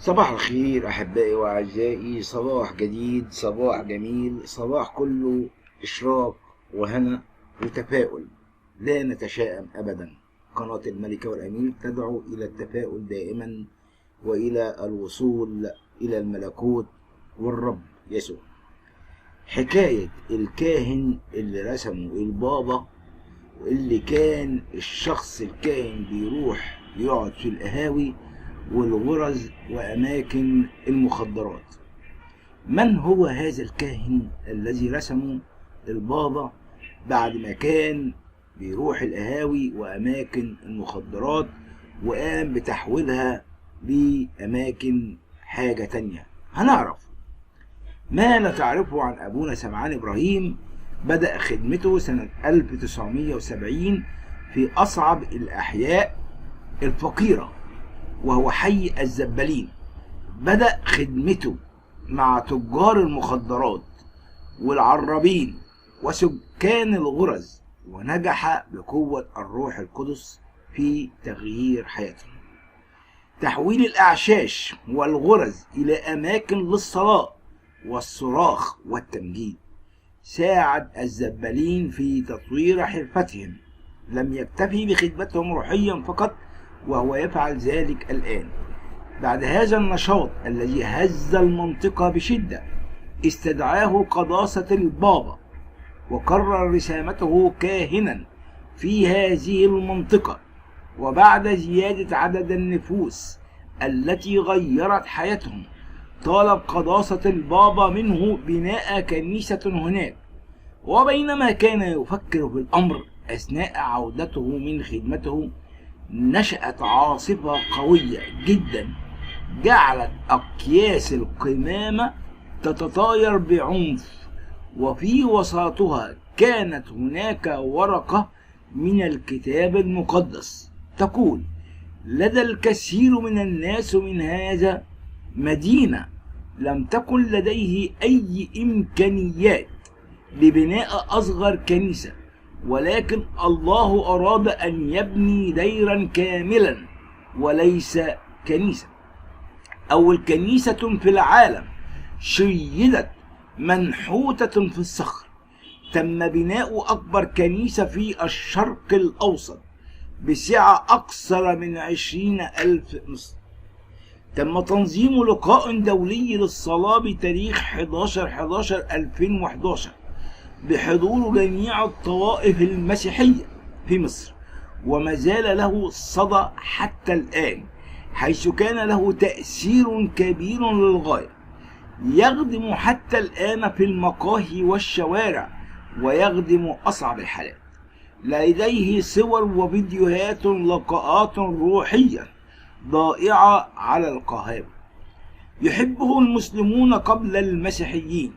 صباح الخير أحبائي وأعزائي، صباح جديد، صباح جميل، صباح كله إشراق وهنا وتفاؤل. لا نتشائم أبدا. قناة الملكة والأمير تدعو إلى التفاؤل دائما وإلى الوصول إلى الملكوت والرب يسوع. حكاية الكاهن اللي رسمه البابا، اللي كان الشخص الكاهن بيروح يقعد في القهاوي والغرز وأماكن المخدرات. من هو هذا الكاهن الذي رسمه البابا بعد ما كان بيروح القهاوي وأماكن المخدرات وقام بتحويلها لأماكن حاجة تانية؟ هنعرف ما لا تعرفه عن أبونا سمعان إبراهيم. بدأ خدمته سنة 1970 في أصعب الأحياء الفقيرة وهو حي الزبالين. بدأ خدمته مع تجار المخدرات والعرابين وسكان الغرز، ونجح بقوة الروح القدس في تغيير حياتهم. تحويل الأعشاش والغرز إلى أماكن للصلاة والصراخ والتمجيد ساعد الزبالين في تطوير حرفتهم. لم يكتفي بخدمتهم روحيا فقط، وهو يفعل ذلك الآن. بعد هذا النشاط الذي هز المنطقة بشدة، استدعاه قداسة البابا وقرر رسامته كاهنا في هذه المنطقة. وبعد زيادة عدد النفوس التي غيرت حياتهم، طلب قداسة البابا منه بناء كنيسة هناك. وبينما كان يفكر في الأمر أثناء عودته من خدمته، نشأت عاصفة قوية جدا جعلت أكياس القمامة تتطاير بعنف، وفي وسطها كانت هناك ورقة من الكتاب المقدس تقول: لدى الكثير من الناس من هذا مدينة لم تكن لديه أي إمكانيات لبناء أصغر كنيسة، ولكن الله أراد أن يبني ديرا كاملا وليس كنيسة. أول كنيسة في العالم شيدت منحوتة في الصخر. تم بناء أكبر كنيسة في الشرق الأوسط بسعة أكثر من 20,000 مصر. تم تنظيم لقاء دولي للصلاة بتاريخ 11/11/2011 بحضور جميع الطوائف المسيحية في مصر، وما زال له صدى حتى الآن، حيث كان له تأثير كبير للغاية. يخدم حتى الآن في المقاهي والشوارع ويخدم أصعب الحالات. لديه صور وفيديوهات لقاءات روحية ضائعة على القهاوي. يحبه المسلمون قبل المسيحيين،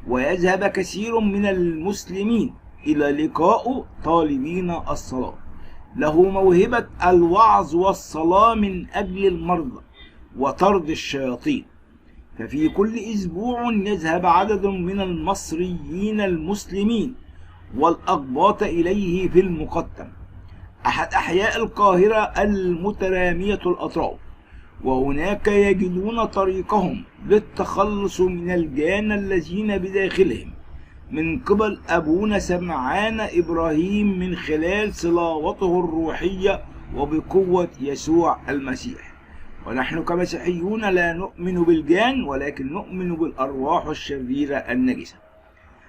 ويذهب كثير من المسلمين إلى لقاء طالبين الصلاة. له موهبة الوعظ والصلاة من أجل المرضى وطرد الشياطين. ففي كل أسبوع يذهب عدد من المصريين المسلمين والأقباط إليه في المقطم، أحد أحياء القاهرة المترامية الأطراف، وهناك يجدون طريقهم للتخلص من الجان الذين بداخلهم من قبل أبونا سمعان إبراهيم من خلال صلاوته الروحية وبقوة يسوع المسيح. ونحن كمسيحيون لا نؤمن بالجان، ولكن نؤمن بالأرواح الشريرة النجسة.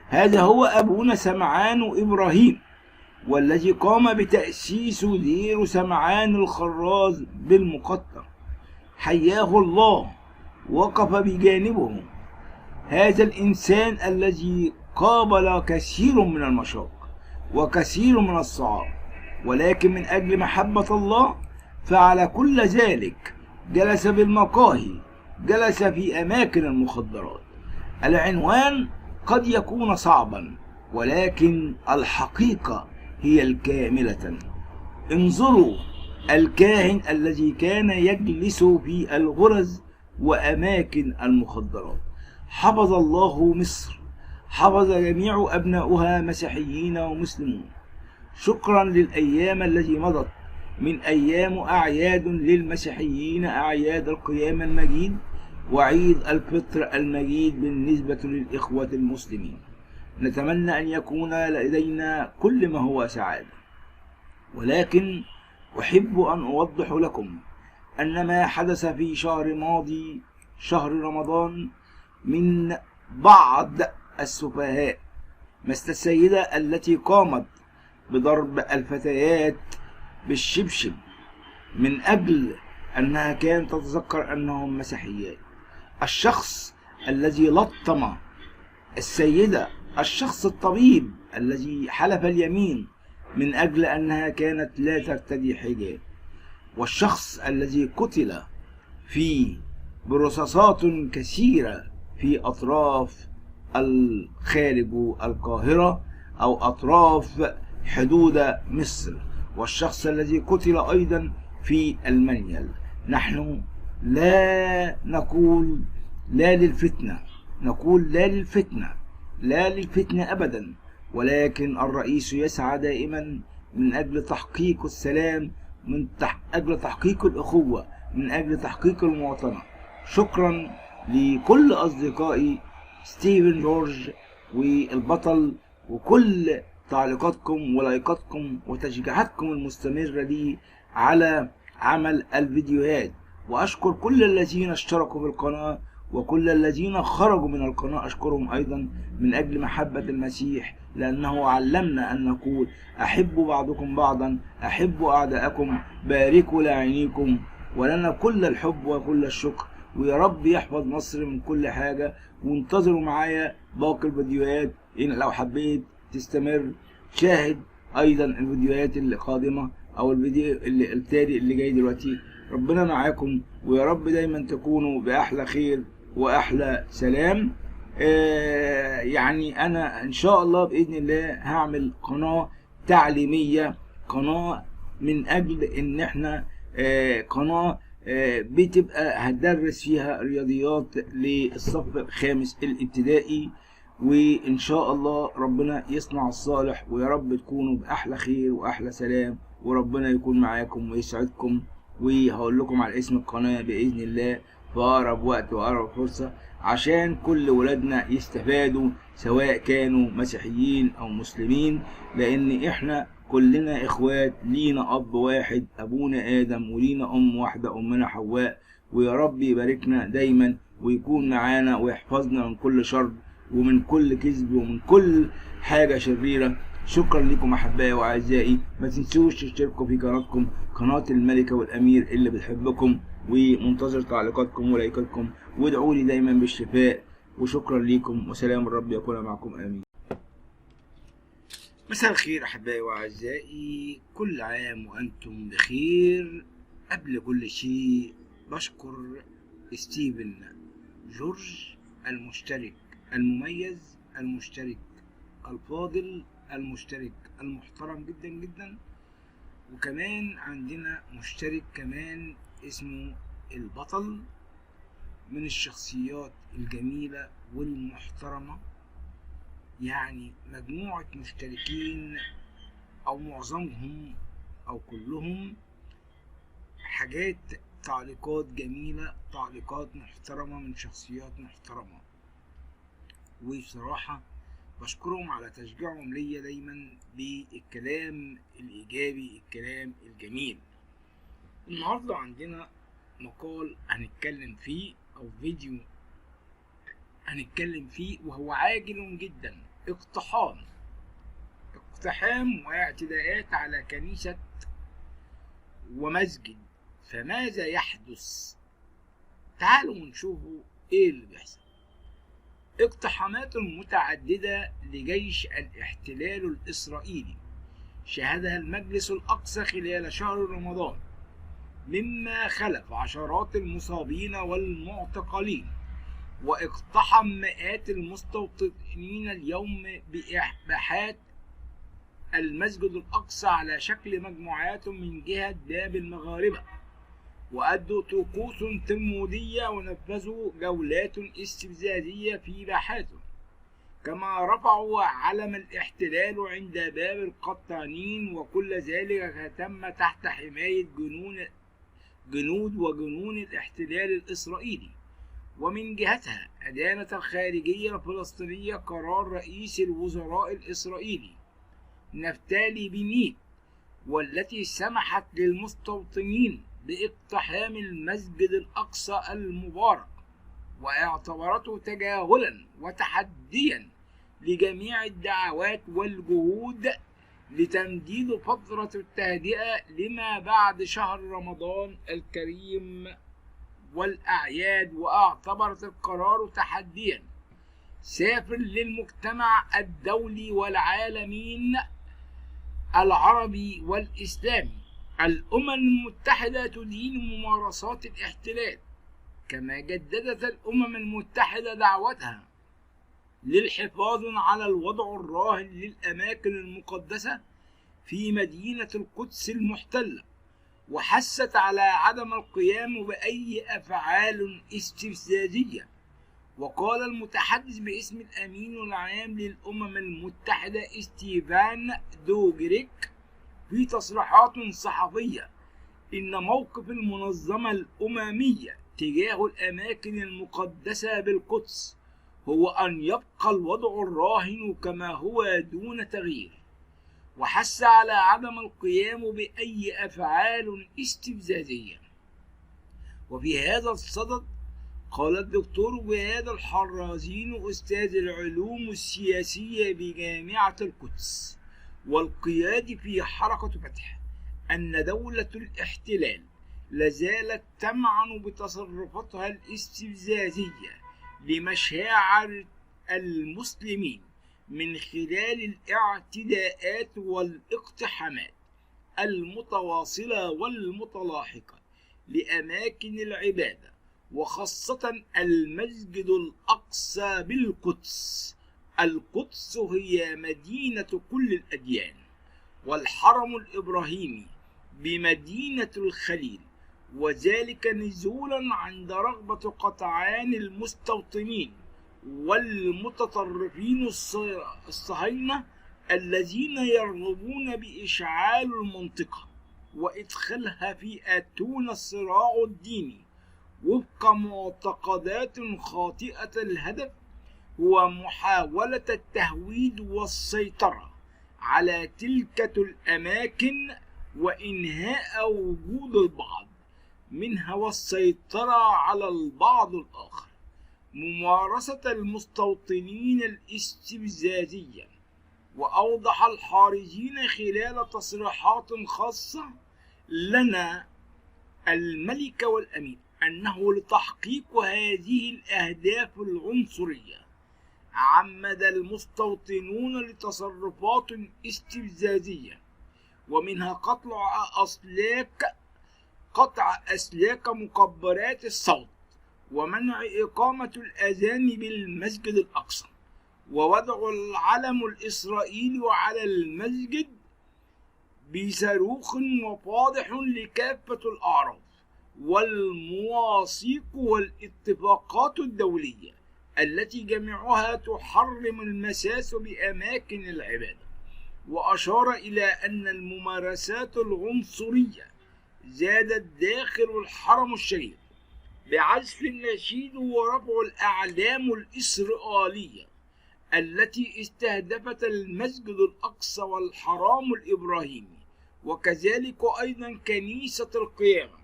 هذا هو أبونا سمعان إبراهيم، والذي قام بتأسيس دير سمعان الخراز بالمقطم. حياه الله، وقف بجانبه. هذا الإنسان الذي قابل كثير من المشاق وكثير من الصعاب، ولكن من أجل محبة الله فعل كل ذلك. جلس بالمقاهي، جلس في أماكن المخدرات. العنوان قد يكون صعبا، ولكن الحقيقة هي الكاملة. انظروا الكاهن الذي كان يجلس في الغرز وأماكن المخدرات. حفظ الله مصر، حفظ جميع أبناؤها مسيحيين ومسلمون. شكرا للأيام التي مضت من أيام أعياد للمسيحيين، أعياد القيام المجيد وعيد الفطر المجيد بالنسبة للإخوة المسلمين. نتمنى أن يكون لدينا كل ما هو سعادة، ولكن أحب أن أوضح لكم أن ما حدث في شهر ماضي، شهر رمضان، من بعض السفهاء، مثل السيدة التي قامت بضرب الفتيات بالشبشب من أجل أنها كانت تتذكر أنهم مسيحيات، الشخص الذي لطم السيدة، الشخص الطبيب الذي حلف اليمين من أجل أنها كانت لا ترتدي حجاب، والشخص الذي قتل برصاصات كثيرة في أطراف خارج القاهرة أو أطراف حدود مصر، والشخص الذي قتل أيضا في المنيل. نحن لا نقول لا للفتنة، نقول لا للفتنة، لا للفتنة أبدا، ولكن الرئيس يسعى دائما من أجل تحقيق السلام، من أجل تحقيق الأخوة، من أجل تحقيق المواطنة. شكرا لكل أصدقائي ستيفن جورج والبطل، وكل تعليقاتكم ولايكاتكم وتشجيعاتكم المستمرة لي على عمل الفيديوهات، وأشكر كل الذين اشتركوا بالقناة وكل الذين خرجوا من القناة، أشكرهم أيضا من أجل محبة المسيح، لأنه علمنا أن نقول أحبوا بعضكم بعضا، أحبوا أعداءكم، باركوا لعينيكم، ولنا كل الحب وكل الشكر، ويا رب يحفظ مصر من كل حاجة. وانتظروا معايا باقي الفيديوهات، إن لو حبيت تستمر شاهد أيضا الفيديوهات اللي قادمة أو الفيديو التالي اللي جاي دلوقتي. ربنا معاكم، ويا رب دايما تكونوا بأحلى خير وأحلى سلام. يعني أنا إن شاء الله بإذن الله هعمل قناة تعليمية، قناة من أجل إن إحنا قناة بتبقى هتدرس فيها رياضيات للصف الخامس الابتدائي، وإن شاء الله ربنا يصنع الصالح، ويا رب تكونوا بأحلى خير وأحلى سلام، وربنا يكون معاكم ويسعدكم. وهقول لكم على اسم القناة بإذن الله في أقرب وقت وأقرب فرصة، عشان كل ولادنا يستفادوا سواء كانوا مسيحيين أو مسلمين، لأن إحنا كلنا إخوات، لينا أب واحد أبونا آدم، ولينا أم واحدة أمنا حواء. ويا رب يباركنا دايما ويكون معانا ويحفظنا من كل شر ومن كل كذب ومن كل حاجة شريرة. شكرا لكم أحبائي وأعزائي، ما تنسوش تشتركوا في قناتكم، قناة الملكة والأمير اللي بتحبكم، ومنتظر تعليقاتكم ولايكاتكم، وادعوا لي دايما بالشفاء. وشكرا لكم، وسلام الرب يكون معكم، آمين. مساء الخير أحبائي وأعزائي، كل عام وأنتم بخير. قبل كل شيء بشكر ستيفن جورج، المشترك المميز، المشترك الفاضل، المشترك المحترم جدا جدا. وكمان عندنا مشترك كمان اسمه البطل، من الشخصيات الجميلة والمحترمة. يعني مجموعة مشتركين أو معظمهم أو كلهم حاجات، تعليقات جميلة، تعليقات محترمة من شخصيات محترمة، وبصراحة بشكرهم على تشجيعهم ليا دايما بالكلام الإيجابي، الكلام الجميل. النهاردة عندنا مقال هنتكلم فيه أو فيديو هنتكلم فيه، وهو عاجل جدا: اقتحام واعتداءات على كنيسة ومسجد، فماذا يحدث؟ تعالوا نشوفوا ايه اللي بيحصل. اقتحامات متعددة لجيش الاحتلال الإسرائيلي شهدها المجلس الأقصى خلال شهر رمضان، مما خلف عشرات المصابين والمعتقلين، واقتحم مئات المستوطنين اليوم بإباحات المسجد الأقصى على شكل مجموعات من جهة باب المغاربة، وأدوا طقوس تمويدية ونفذوا جولات استفزازية في باحاته. كما رفعوا علم الاحتلال عند باب القطانين، وكل ذلك تم تحت حماية جنود وجنون الاحتلال الإسرائيلي. ومن جهتها أدانت الخارجية الفلسطينية قرار رئيس الوزراء الإسرائيلي نفتالي بنيت، والتي سمحت للمستوطنين باقتحام المسجد الأقصى المبارك، واعتبرته تجاهلا وتحديا لجميع الدعوات والجهود لتمديد فترة التهدئة لما بعد شهر رمضان الكريم والأعياد. واعتبرت القرار تحديا سافر للمجتمع الدولي والعالمين العربي والإسلامي. الأمم المتحدة تدين ممارسات الاحتلال، كما جددت الأمم المتحدة دعوتها للحفاظ على الوضع الراهن للأماكن المقدسة في مدينة القدس المحتلة، وحثت على عدم القيام بأي أفعال استفزازية. وقال المتحدث باسم الأمين العام للأمم المتحدة ستيفان دوجريك في تصريحات صحفية إن موقف المنظمة الأممية تجاه الأماكن المقدسة بالقدس هو أن يبقى الوضع الراهن كما هو دون تغيير، وحث على عدم القيام بأي أفعال استفزازية. وفي هذا الصدد قال الدكتور جهاد الحرازين أستاذ العلوم السياسية بجامعة القدس والقيادي في حركة فتح أن دولة الاحتلال لازالت تمعن بتصرفاتها الاستفزازية لمشاعر المسلمين من خلال الاعتداءات والاقتحامات المتواصلة والمتلاحقة لأماكن العبادة، وخاصة المسجد الأقصى بالقدس. القدس هي مدينة كل الأديان، والحرم الإبراهيمي بمدينة الخليل، وذلك نزولا عند رغبة قطعان المستوطنين والمتطرفين الصهاينة الذين يرغبون بإشعال المنطقة وإدخالها في أتون الصراع الديني وفق معتقدات خاطئة الهدف، هو محاولة التهويد والسيطرة على تلك الأماكن وإنهاء وجود البعض منها والسيطرة على البعض الآخر. ممارسة المستوطنين الاستفزازية. وأوضح الحارزين خلال تصريحات خاصة لنا الملك والأمير أنه لتحقيق هذه الأهداف العنصرية عمد المستوطنون لتصرفات استفزازية، ومنها قطع أسلاك مكبرات الصوت، ومنع إقامة الأذان بالمسجد الأقصى، ووضع العلم الإسرائيلي على المسجد بصاروخ وفاضح لكافة الأعراف، والمواثيق والاتفاقات الدولية التي جميعها تحرم المساس بأماكن العبادة. وأشار إلى أن الممارسات العنصرية زادت داخل الحرم الشريف بعزف النشيد ورفع الأعلام الإسرائيلية التي استهدفت المسجد الأقصى والحرام الإبراهيمي، وكذلك أيضا كنيسة القيامة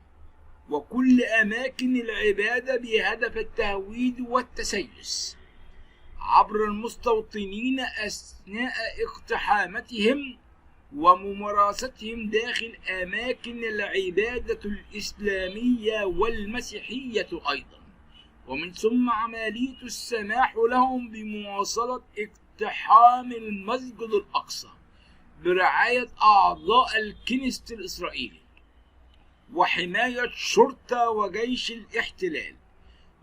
وكل أماكن العبادة بهدف التهويد والتسيس عبر المستوطنين أثناء اقتحاماتهم وممارستهم داخل أماكن العبادة الإسلامية والمسيحية أيضا، ومن ثم عملية السماح لهم بمواصلة اقتحام المسجد الأقصى برعاية أعضاء الكنيست الإسرائيلي وحماية شرطة وجيش الاحتلال،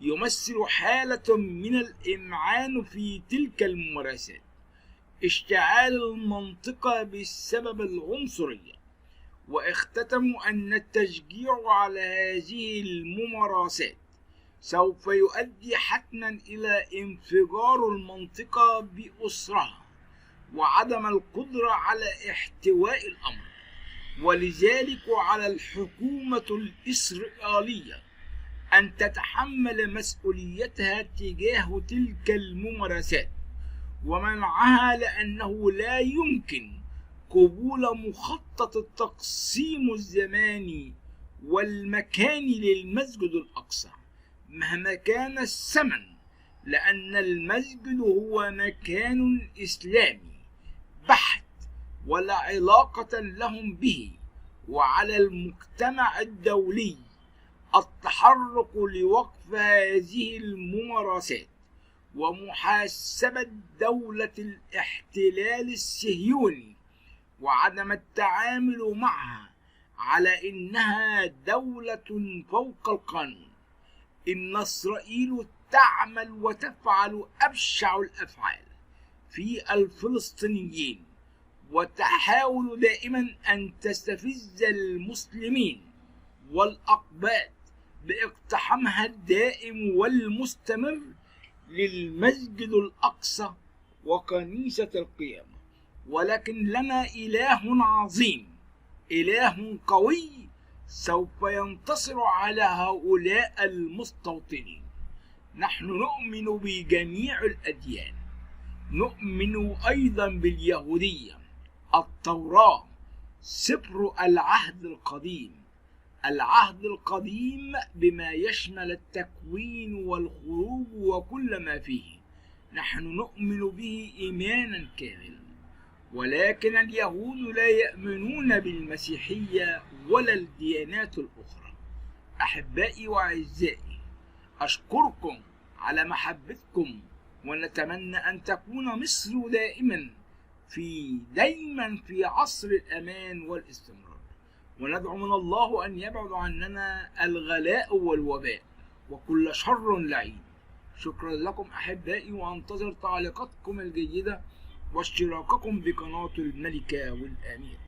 يمثل حالة من الإمعان في تلك الممارسات، اشتعال المنطقة بسبب العنصرية. واختتموا أن التشجيع على هذه الممارسات سوف يؤدي حتما إلى انفجار المنطقة بأسرها وعدم القدرة على احتواء الأمر. ولذلك على الحكومة الإسرائيلية أن تتحمل مسؤوليتها تجاه تلك الممارسات ومنعها، لأنه لا يمكن قبول مخطط التقسيم الزماني والمكاني للمسجد الأقصى مهما كان الثمن، لأن المسجد هو مكان إسلامي بحت ولا علاقة لهم به. وعلى المجتمع الدولي التحرك لوقف هذه الممارسات ومحاسبة دولة الاحتلال الصهيوني وعدم التعامل معها على إنها دولة فوق القانون. إن إسرائيل تعمل وتفعل أبشع الأفعال في الفلسطينيين، وتحاول دائما أن تستفز المسلمين والأقباط باقتحامها الدائم والمستمر للمسجد الأقصى وكنيسة القيامة. ولكن لنا إله عظيم، إله قوي سوف ينتصر على هؤلاء المستوطنين. نحن نؤمن بجميع الأديان، نؤمن أيضا باليهودية، التوراة، سفر العهد القديم بما يشمل التكوين والخروج وكل ما فيه، نحن نؤمن به إيمانا كاملا. ولكن اليهود لا يؤمنون بالمسيحية ولا الديانات الأخرى. أحبائي وأعزائي، أشكركم على محبتكم، ونتمنى أن تكون مصر دائما في عصر الأمان والاستمرار، وندعو من الله أن يبعد عننا الغلاء والوباء وكل شر لعين. شكرا لكم أحبائي، وأنتظر تعليقاتكم الجيدة واشتراككم بقناة الملكة والأمير.